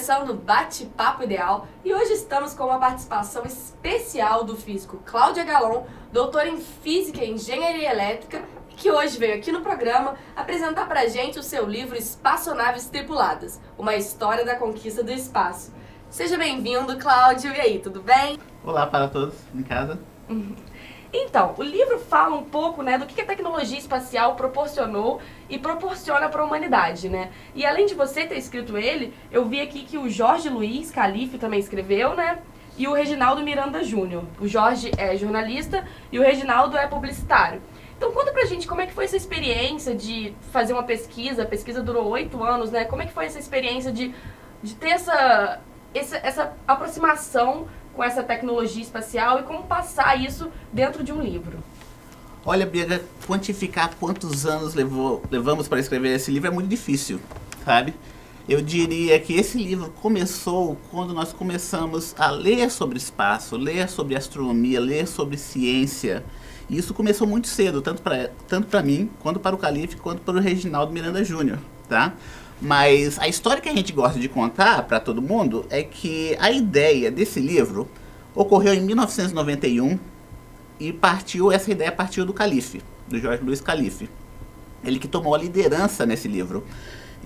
começando o Bate-Papo Ideal e hoje estamos com uma participação especial do físico Cláudio Agalon, doutor em Física e Engenharia Elétrica, que hoje veio aqui no programa apresentar pra gente o seu livro Espaçonaves Tripuladas, uma história da conquista do espaço. Seja bem-vindo, Cláudio. E aí, tudo bem? Olá para todos em casa. Então, o livro fala um pouco, do que a tecnologia espacial proporcionou e proporciona para a humanidade, E além de você ter escrito ele, eu vi aqui que o Jorge Luiz Calife também escreveu, E o Reginaldo Miranda Júnior. O Jorge é jornalista e o Reginaldo é publicitário. Então conta pra gente como é que foi essa experiência de fazer uma pesquisa. A pesquisa durou 8 anos, Como é que foi essa experiência de ter essa aproximação com essa tecnologia espacial e como passar isso dentro de um livro? Olha, Bianca, quantificar quantos anos levamos para escrever esse livro é muito difícil, sabe? Eu diria que esse livro começou quando nós começamos a ler sobre espaço, ler sobre astronomia, ler sobre ciência. E isso começou muito cedo, tanto para mim, quanto para o Calife, quanto para o Reginaldo Miranda Júnior, tá? Mas a história que a gente gosta de contar para todo mundo é que a ideia desse livro ocorreu em 1991 e essa ideia partiu do Calife, do Jorge Luiz Calife. Ele que tomou a liderança nesse livro.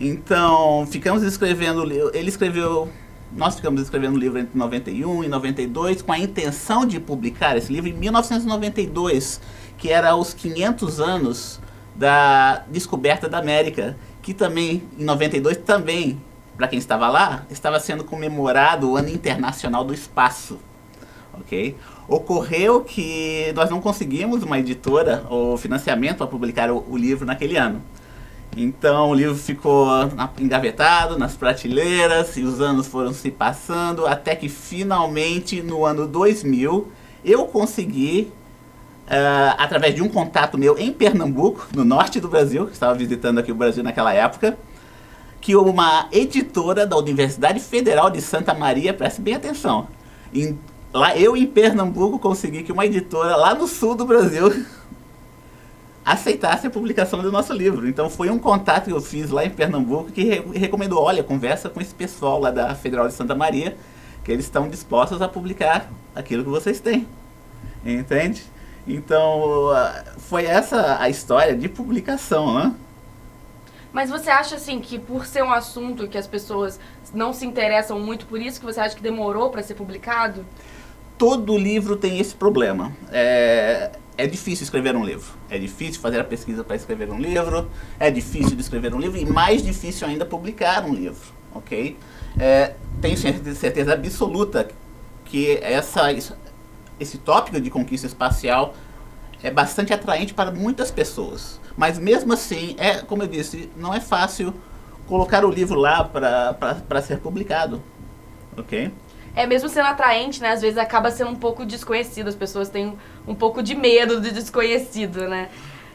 Então, nós ficamos escrevendo o livro entre 91 e 92 com a intenção de publicar esse livro em 1992, que era os 500 anos da descoberta da América, que também, em 92, também, para quem estava lá, estava sendo comemorado o Ano Internacional do Espaço. Ok? Ocorreu que nós não conseguimos uma editora ou financiamento para publicar o livro naquele ano. Então o livro ficou engavetado nas prateleiras e os anos foram se passando até que finalmente no ano 2000 eu consegui, através de um contato meu em Pernambuco, no norte do Brasil, que estava visitando aqui o Brasil naquela época, que uma editora da Universidade Federal de Santa Maria, preste bem atenção, lá eu em Pernambuco consegui que uma editora lá no sul do Brasil aceitasse a publicação do nosso livro. Então foi um contato que eu fiz lá em Pernambuco que recomendou, olha, conversa com esse pessoal lá da Federal de Santa Maria, que eles estão dispostos a publicar aquilo que vocês têm. Entende? Então foi essa a história de publicação, Mas você acha assim que por ser um assunto que as pessoas não se interessam muito por isso, que você acha que demorou para ser publicado? Todo livro tem esse problema. É difícil escrever um livro, é difícil fazer a pesquisa para escrever um livro, é difícil de escrever um livro e mais difícil ainda publicar um livro, ok? Tenho certeza absoluta que esse tópico de conquista espacial é bastante atraente para muitas pessoas, mas mesmo assim, como eu disse, não é fácil colocar o livro lá para ser publicado, ok? Mesmo sendo atraente, às vezes acaba sendo um pouco desconhecido, as pessoas têm um pouco de medo do desconhecido,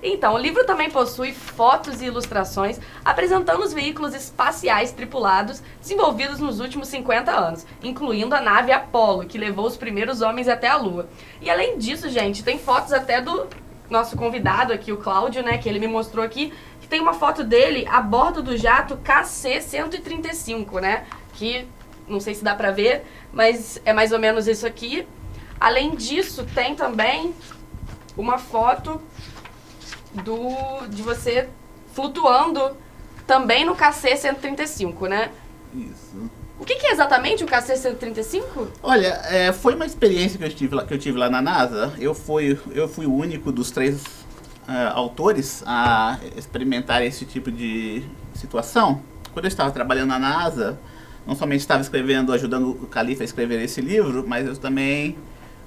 Então, o livro também possui fotos e ilustrações apresentando os veículos espaciais tripulados desenvolvidos nos últimos 50 anos, incluindo a nave Apollo, que levou os primeiros homens até a Lua. E além disso, gente, tem fotos até do nosso convidado aqui, o Cláudio, que ele me mostrou aqui, que tem uma foto dele a bordo do jato KC-135, que não sei se dá pra ver, mas é mais ou menos isso aqui. Além disso, tem também uma foto de você flutuando também no KC-135, Isso. O que é exatamente o KC-135? Olha, foi uma experiência que eu tive lá na NASA. Eu fui o único dos 3 autores a experimentar esse tipo de situação. Quando eu estava trabalhando na NASA, não somente estava ajudando o Calife a escrever esse livro, mas eu também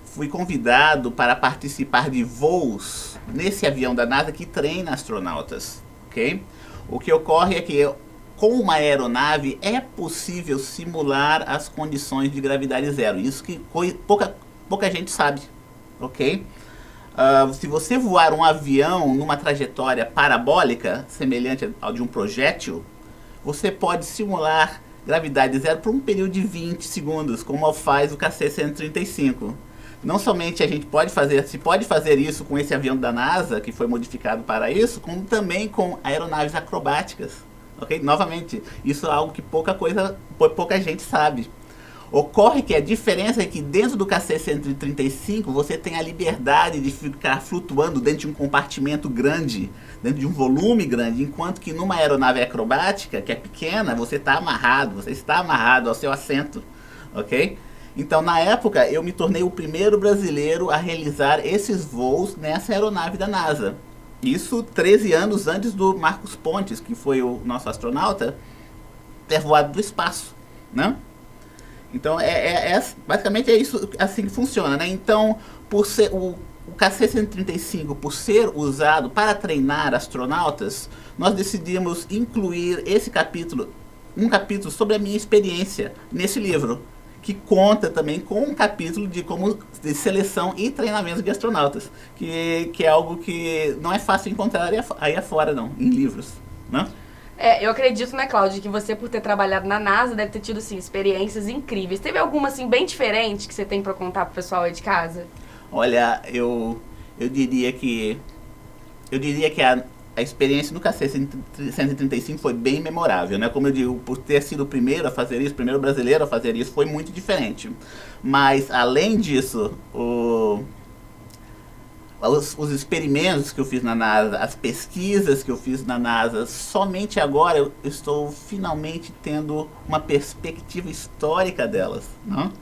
fui convidado para participar de voos nesse avião da NASA que treina astronautas, ok? O que ocorre é que com uma aeronave é possível simular as condições de gravidade zero. Isso que pouca gente sabe, ok? Se você voar um avião numa trajetória parabólica, semelhante ao de um projétil, você pode simular gravidade zero por um período de 20 segundos, como faz o KC-135. Não somente a gente pode fazer isso com esse avião da NASA, que foi modificado para isso, como também com aeronaves acrobáticas, ok? Novamente, isso é algo que pouca gente sabe. Ocorre que a diferença é que dentro do KC-135 você tem a liberdade de ficar flutuando dentro de um compartimento grande, dentro de um volume grande, enquanto que numa aeronave acrobática, que é pequena, você está amarrado ao seu assento, ok? Então, na época, eu me tornei o primeiro brasileiro a realizar esses voos nessa aeronave da NASA. Isso 13 anos antes do Marcos Pontes, que foi o nosso astronauta, ter voado do espaço, né? Então, basicamente é isso assim que funciona, né? Então, por ser o KC-135, por ser usado para treinar astronautas, nós decidimos incluir um capítulo sobre a minha experiência nesse livro, que conta também com um capítulo de seleção e treinamento de astronautas, que é algo que não é fácil encontrar aí afora, não, em livros, né? Eu acredito, né, Cláudia, que você, por ter trabalhado na NASA, deve ter tido, assim, experiências incríveis. Teve alguma, assim, bem diferente que você tem pra contar pro pessoal aí de casa? Olha, eu diria que a experiência no KC-135 foi bem memorável, né? Como eu digo, por ter sido o primeiro a fazer isso, o primeiro brasileiro a fazer isso, foi muito diferente. Mas, além disso, os experimentos que eu fiz na NASA, as pesquisas que eu fiz na NASA, somente agora eu estou finalmente tendo uma perspectiva histórica delas, não?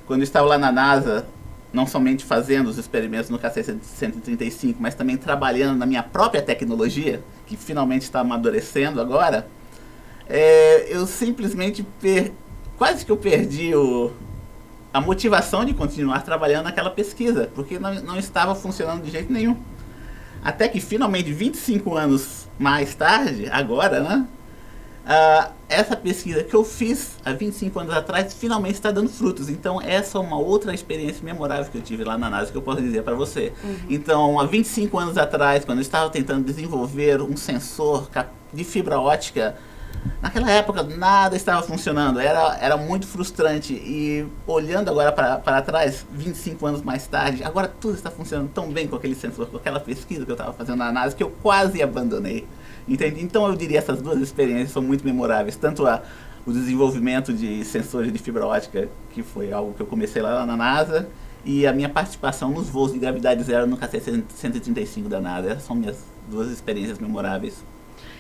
Quando eu estava lá na NASA, não somente fazendo os experimentos no KC-135, mas também trabalhando na minha própria tecnologia, que finalmente está amadurecendo agora, eu simplesmente quase que eu perdi a motivação de continuar trabalhando naquela pesquisa, porque não estava funcionando de jeito nenhum. Até que finalmente, 25 anos mais tarde, agora, né? Essa pesquisa que eu fiz há 25 anos atrás finalmente está dando frutos. Então essa é uma outra experiência memorável que eu tive lá na NASA, que eu posso dizer para você. Então, há 25 anos atrás, quando eu estava tentando desenvolver um sensor de fibra ótica, naquela época nada estava funcionando, era muito frustrante. E olhando agora para trás, 25 anos mais tarde, agora tudo está funcionando tão bem com aquele sensor, com aquela pesquisa que eu estava fazendo na NASA, que eu quase abandonei. Entende? Então eu diria que essas duas experiências são muito memoráveis, tanto o desenvolvimento de sensores de fibra ótica, que foi algo que eu comecei lá na NASA, e a minha participação nos voos de gravidade zero no KC-135 da NASA. Essas são minhas duas experiências memoráveis.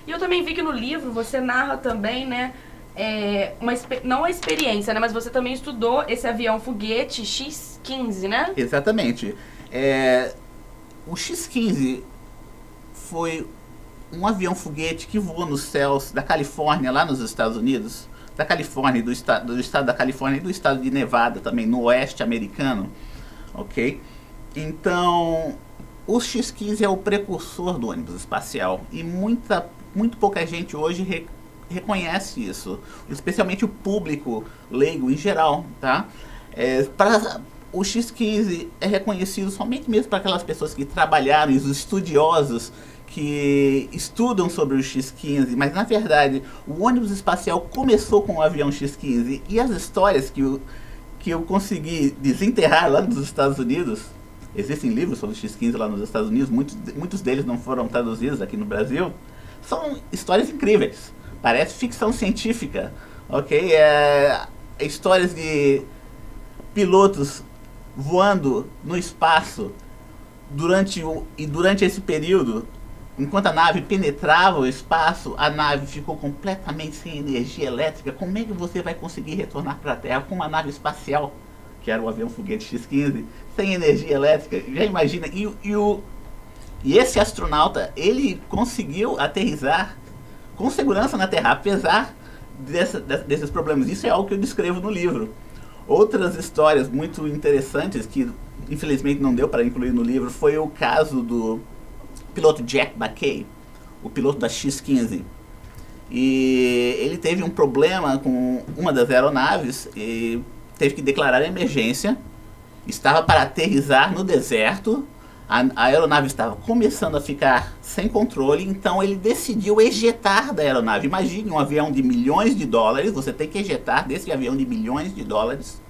E eu também vi que no livro você narra também, né, não a experiência, né, mas você também estudou esse avião foguete X-15, né? Exatamente. O X-15 foi um avião foguete que voou nos céus da Califórnia, lá nos Estados Unidos, da Califórnia, do estado da Califórnia e do estado de Nevada também, no oeste americano, ok? Então, o X-15 é o precursor do ônibus espacial e muito pouca gente hoje reconhece isso, especialmente o público leigo em geral, tá? O X-15 é reconhecido somente mesmo para aquelas pessoas que trabalharam, os estudiosos que estudam sobre o X-15, mas na verdade o ônibus espacial começou com o avião X-15, e as histórias que eu consegui desenterrar lá nos Estados Unidos, existem livros sobre o X-15 lá nos Estados Unidos, muitos deles não foram traduzidos aqui no Brasil, são histórias incríveis, parece ficção científica, ok? Histórias de pilotos voando no espaço durante esse período. Enquanto a nave penetrava o espaço, a nave ficou completamente sem energia elétrica. Como é que você vai conseguir retornar para a Terra com uma nave espacial, que era o avião foguete X-15, sem energia elétrica? Já imagina? E esse astronauta, ele conseguiu aterrissar com segurança na Terra, apesar desses problemas. Isso é algo que eu descrevo no livro. Outras histórias muito interessantes, que infelizmente não deu para incluir no livro, foi o caso do piloto Jack McKay, o piloto da X-15. E ele teve um problema com uma das aeronaves e teve que declarar emergência. Estava para aterrissar no deserto, a aeronave estava começando a ficar sem controle, então ele decidiu ejetar da aeronave. Imagine um avião de milhões de dólares, você tem que ejetar desse avião de milhões de dólares.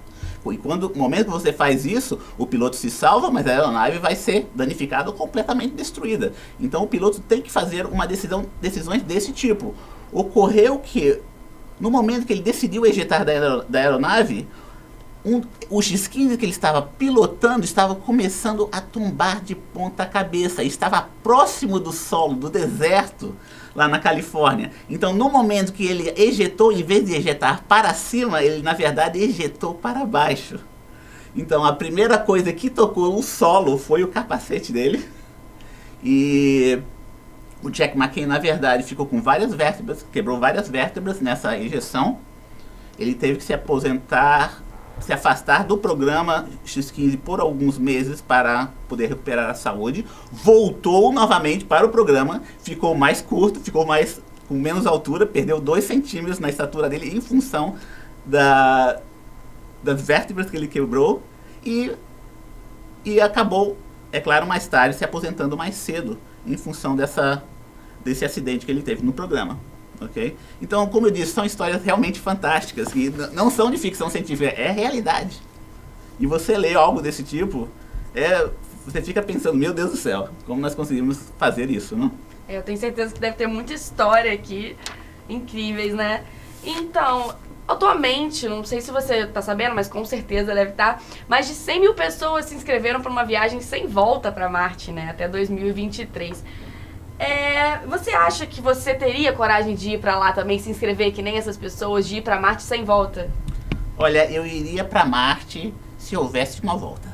E no momento que você faz isso, o piloto se salva, mas a aeronave vai ser danificada ou completamente destruída. Então o piloto tem que fazer decisões desse tipo. ocorreu que, no momento que ele decidiu ejetar da aeronave, o X-15 que ele estava pilotando estava começando a tombar de ponta cabeça. Estava próximo do solo, do deserto, lá na Califórnia. Então, no momento que ele ejetou, em vez de ejetar para cima, ele, na verdade, ejetou para baixo. Então, a primeira coisa que tocou o solo foi o capacete dele. E o Jack McKay, na verdade, ficou com várias vértebras, quebrou várias vértebras nessa ejeção. Ele teve que se aposentar, se afastar do programa X-15 por alguns meses para poder recuperar a saúde. Voltou novamente para o programa, ficou mais curto, ficou com menos altura, perdeu 2 centímetros na estatura dele em função das vértebras que ele quebrou e acabou, é claro, mais tarde se aposentando mais cedo em função desse acidente que ele teve no programa. Okay? Então, como eu disse, são histórias realmente fantásticas, que não são de ficção científica, é realidade. E você lê algo desse tipo, você fica pensando, meu Deus do céu, como nós conseguimos fazer isso, não? Eu tenho certeza que deve ter muita história aqui, incríveis, né? Então, atualmente, não sei se você está sabendo, mas com certeza deve estar, mais de 100 mil pessoas se inscreveram para uma viagem sem volta para Marte, né? Até 2023. Você acha que você teria coragem de ir para lá também, se inscrever que nem essas pessoas, de ir para Marte sem volta? Olha, eu iria para Marte se houvesse uma volta.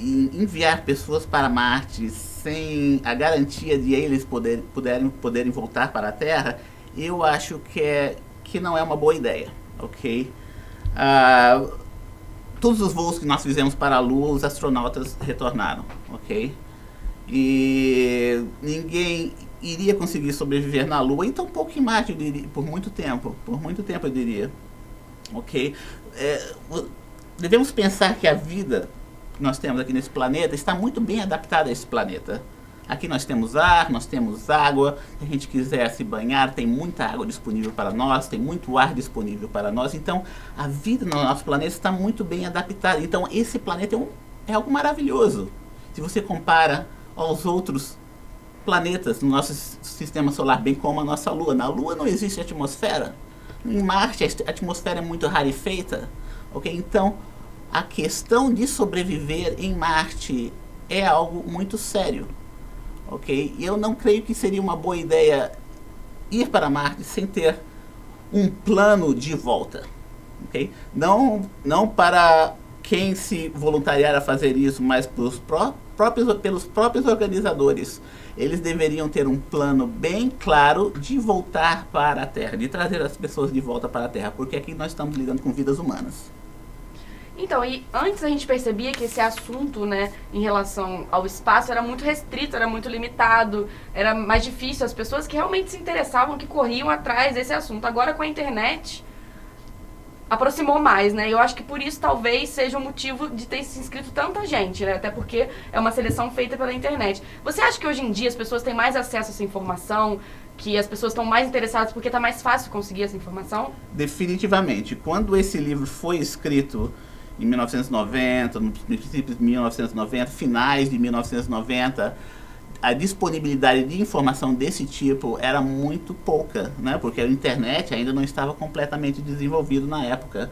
Enviar pessoas para Marte sem a garantia de eles poderem voltar para a Terra, eu acho que não é uma boa ideia, ok? Todos os voos que nós fizemos para a Lua, os astronautas retornaram, ok? E ninguém iria conseguir sobreviver na Lua, então pouco em Marte, eu diria, por muito tempo eu diria, ok? Devemos pensar que a vida que nós temos aqui nesse planeta está muito bem adaptada a esse planeta. Aqui nós temos ar, nós temos água, se a gente quiser se banhar, tem muita água disponível para nós, tem muito ar disponível para nós, então a vida no nosso planeta está muito bem adaptada. Então esse planeta é algo maravilhoso, se você compara aos outros planetas no nosso sistema solar, bem como a nossa Lua. Na Lua não existe atmosfera. Em Marte a atmosfera é muito rarefeita. Okay? Então, a questão de sobreviver em Marte é algo muito sério. Okay? E eu não creio que seria uma boa ideia ir para Marte sem ter um plano de volta. Okay? Não para quem se voluntariar a fazer isso, mas pelos próprios organizadores. Eles deveriam ter um plano bem claro de voltar para a Terra, de trazer as pessoas de volta para a Terra, porque aqui nós estamos lidando com vidas humanas. Então, e antes a gente percebia que esse assunto, né, em relação ao espaço era muito restrito, era muito limitado, era mais difícil, as pessoas que realmente se interessavam, que corriam atrás desse assunto. Agora com a internet aproximou mais, né? Eu acho que por isso talvez seja o motivo de ter se inscrito tanta gente, né? Até porque é uma seleção feita pela internet. Você acha que hoje em dia as pessoas têm mais acesso a essa informação, que as pessoas estão mais interessadas porque está mais fácil conseguir essa informação? Definitivamente. Quando esse livro foi escrito em 1990, nos princípios de 1990, finais de 1990, a disponibilidade de informação desse tipo era muito pouca, né? Porque a internet ainda não estava completamente desenvolvida na época.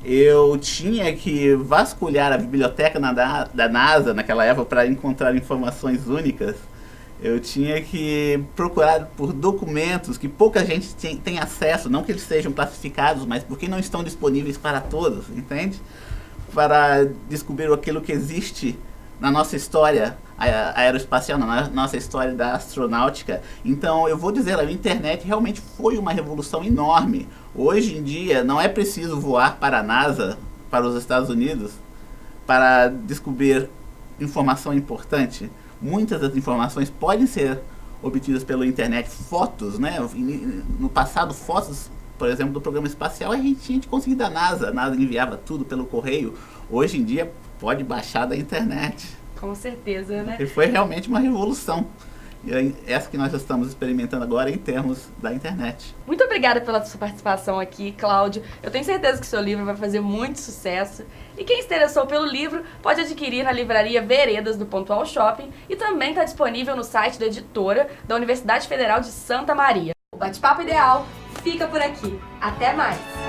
Eu tinha que vasculhar a biblioteca da NASA naquela época para encontrar informações únicas. Eu tinha que procurar por documentos que pouca gente tem acesso, não que eles sejam classificados, mas porque não estão disponíveis para todos, entende? Para descobrir aquilo que existe na nossa história aeroespacial, na nossa história da astronáutica. Então eu vou dizer, a internet realmente foi uma revolução enorme. Hoje em dia não é preciso voar para a NASA, para os Estados Unidos, para descobrir informação importante. Muitas das informações podem ser obtidas pela internet. Fotos, né? No passado, fotos, por exemplo, do programa espacial, a gente tinha que conseguir da NASA. A NASA enviava tudo pelo correio. Hoje em dia, pode baixar da internet. Com certeza, né? E foi realmente uma revolução. essa que nós estamos experimentando agora em termos da internet. Muito obrigada pela sua participação aqui, Cláudio. Eu tenho certeza que seu livro vai fazer muito sucesso. E quem se interessou pelo livro pode adquirir na livraria Veredas do Pontual Shopping e também está disponível no site da editora da Universidade Federal de Santa Maria. O Bate-Papo Ideal fica por aqui. Até mais!